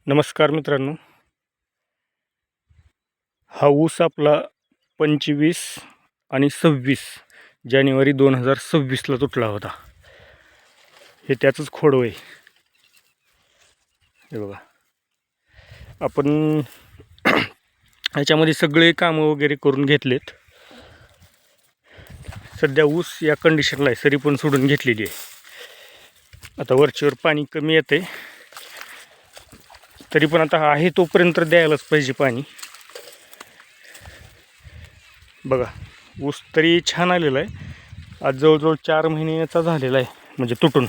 नमस्कार मित्रांनो, हा ऊस आपला 25 आणि 26 जानेवारी 2026ला तुटला होता. हे त्याचंच खोडं आहे. हे बघा, आपण ह्याच्यामध्ये सगळे कामं वगैरे करून घेतलेत. सध्या ऊस या कंडिशनला आहे, सरी पण सोडून घेतलेली आहे. आता वरचीवर पाणी कमी येते, तरी पण आता आहे तोपर्यंत द्यायलाच पाहिजे पाणी. बघा, ऊस तरी छान आलेला आहे. आज जवळजवळ 4 महिन्याचा झालेला आहे, म्हणजे तुटून.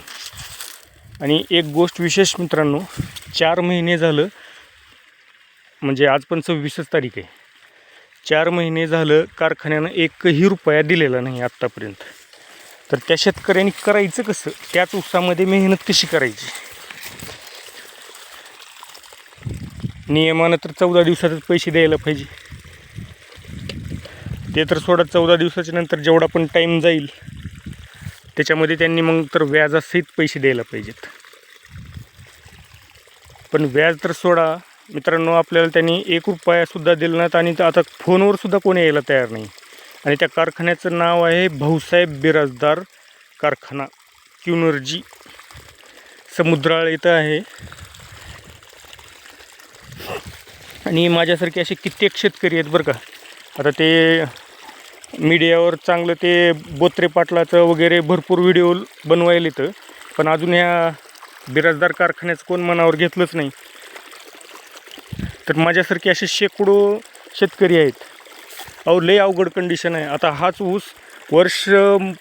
आणि एक गोष्ट विशेष मित्रांनो, 4 महिने झालं, म्हणजे आज पण 26 तारीख आहे. 4 महिने झालं कारखान्यानं एकही रुपया दिलेला नाही आत्तापर्यंत. तर त्या शेतकऱ्यांनी करायचं कसं? त्याच ऊसामध्ये मेहनत कशी करायची? नियमानं तर 14 दिवसातच पैसे द्यायला पाहिजे. ते तर सोडा, 14 दिवसाच्या नंतर जेवढा पण टाईम जाईल त्याच्यामध्ये त्यांनी मग तर व्याजासहित पैसे द्यायला पाहिजेत. पण व्याज तर सोडा मित्रांनो, आपल्याला त्यांनी 1 रुपयासुद्धा दिला नाहीत. आणि आता फोनवर सुद्धा कोणी यायला तयार नाही. आणि त्या कारखान्याचं नाव आहे भाऊसाहेब बिराजदार कारखाना, क्युनर्जी, समुद्राळ इथं आहे. आणि माझ्यासारखे असे कित्येक शेतकरी आहेत बरं का. आता ते मीडियावर चांगलं ते बोत्रे पाटलाचं वगैरे भरपूर व्हिडिओ बनवायला येतं, पण अजून ह्या बिराजदार कारखान्याचं कोण मनावर घेतलंच नाही. तर माझ्यासारखे असे शेकडो शेतकरी आहेत. अहो, लय अवघड कंडिशन आहे. आता हाच ऊस वर्ष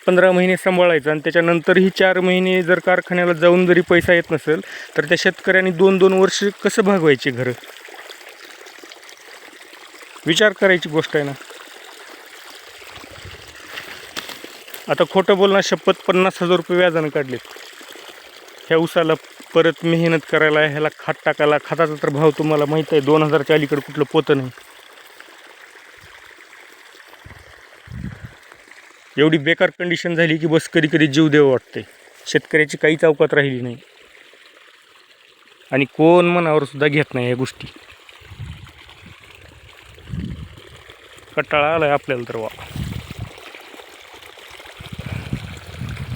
15 महिने सांभाळायचा, आणि त्याच्यानंतरही 4 महिने जर कारखान्याला जाऊन जरी पैसा येत नसेल, तर त्या शेतकऱ्यांनी 2-2 वर्ष कसं भागवायचे घरं? विचार करायची गोष्ट आहे ना. आता खोटं बोलणार शपथ 50,000 रुपये व्याजानं काढलेत ह्या ऊसाला. परत मेहनत करायला, ह्याला खत टाकायला. खताचा तर भाव तुम्हाला माहीत आहे, 2000च्या अलीकडे कुठलं पोतं नाही. एवढी बेकार कंडिशन झाली की बस कधी कधी जीव देव वाटते. शेतकऱ्याची काहीच अवकात राहिली नाही, आणि कोण मनावर सुद्धा घेत नाही या गोष्टी. कंटाळा आलाय आपल्याला तर. वा,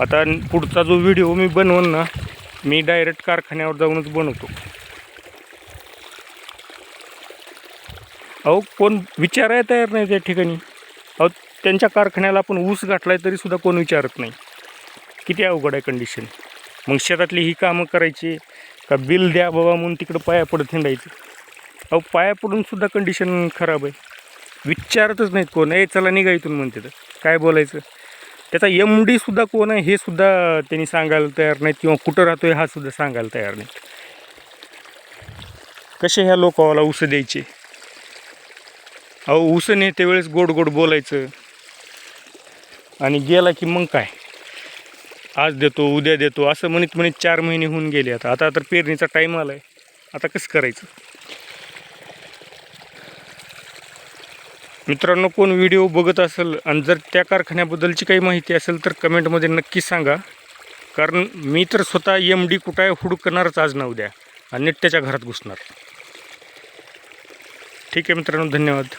आता पुढचा जो व्हिडिओ मी बनवून ना, मी डायरेक्ट कारखान्यावर जाऊनच बनवतो. अहो, कोण विचारायला तयार नाही त्या ठिकाणी. अहो, त्यांच्या कारखान्याला आपण ऊस गाठलाय तरी सुद्धा कोण विचारत नाही. किती अवघड आहे कंडिशन. मग शेतातली ही कामं करायची का बिल द्या बाबा म्हणून तिकडं पाया पडत हिंडायचं? अहो, पाया पडून सुद्धा कंडिशन खराब आहे. विचारतच नाहीत कोण. चला निघा इथून म्हणते. तर काय बोलायचं? त्याचा MD सुद्धा कोण आहे हे सुद्धा त्यांनी सांगायला तयार नाहीत, किंवा कुठं राहतोय हा सुद्धा सांगायला तयार नाहीत. कसे ह्या लोकांना ऊस द्यायचे? अहो, ऊस नेते वेळेस गोड गोड बोलायचं, आणि गेला की मग काय, आज देतो उद्या देतो असं म्हणत म्हणत 4 महिने होऊन गेले. आता तर पेरणीचा टाईम आला आहे. आता कसं करायचं? मित्रांनो, कोण व्हिडिओ बघत असेल आणि जर त्या कारखान्याबद्दलची काही माहिती असेल तर कमेंटमध्ये नक्की सांगा. कारण मी तर स्वतः MD कुठं आहे हुडकणारच आज ना उद्या, आणि नेट त्याच्या घरात घुसणार. ठीक आहे मित्रांनो, धन्यवाद.